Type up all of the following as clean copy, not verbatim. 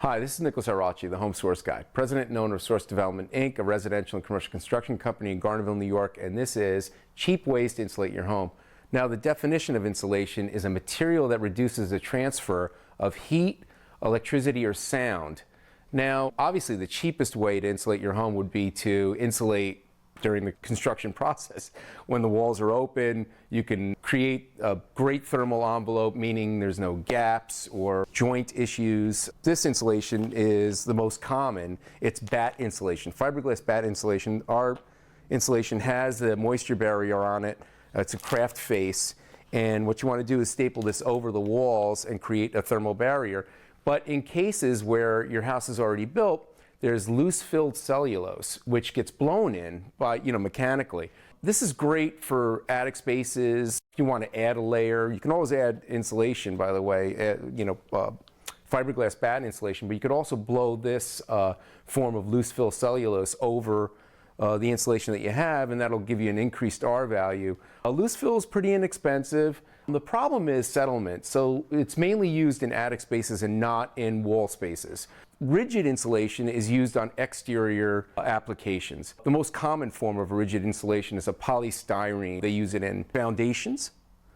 Hi, this is Nicholas Arachi, the Home Source Guy, president and owner of Source Development, Inc., a residential and commercial construction company in Garnerville, New York, and this is cheap ways to insulate your home. Now, the definition of insulation is a material that reduces the transfer of heat, electricity, or sound. Now, obviously, the cheapest way to insulate your home would be to insulate during the construction process. When the walls are open, you can create a great thermal envelope, meaning there's no gaps or joint issues. This insulation is the most common. It's batt insulation, fiberglass batt insulation. Our insulation has the moisture barrier on it. It's a craft face, and what you want to do is staple this over the walls and create a thermal barrier. But in cases where your house is already built, there's loose-filled cellulose, which gets blown in by, mechanically. This is great for attic spaces. If you want to add a layer, you can always add insulation, by the way, fiberglass batt insulation, but you could also blow this form of loose-fill cellulose over the insulation that you have, and that'll give you an increased R value. Loose fill is pretty inexpensive. The problem is settlement, so it's mainly used in attic spaces and not in wall spaces. Rigid insulation is used on exterior applications. The most common form of rigid insulation is a polystyrene. They use it in foundations,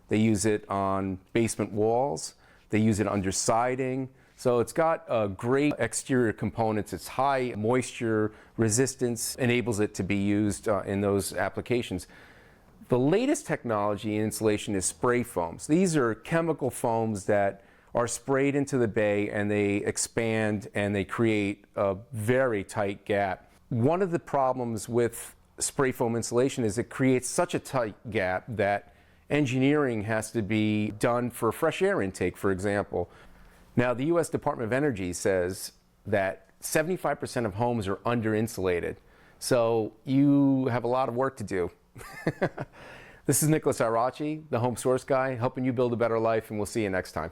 they use it on basement walls, they use it under siding. So it's got great exterior components. It's high moisture resistance, enables it to be used in those applications. The latest technology in insulation is spray foams. These are chemical foams that are sprayed into the bay and they expand and they create a very tight gap. One of the problems with spray foam insulation is it creates such a tight gap that engineering has to be done for fresh air intake, for example. Now, the U.S. Department of Energy says that 75% of homes are under-insulated, so you have a lot of work to do. This is Nicholas Arachi, the Home Source Guy, helping you build a better life, and we'll see you next time.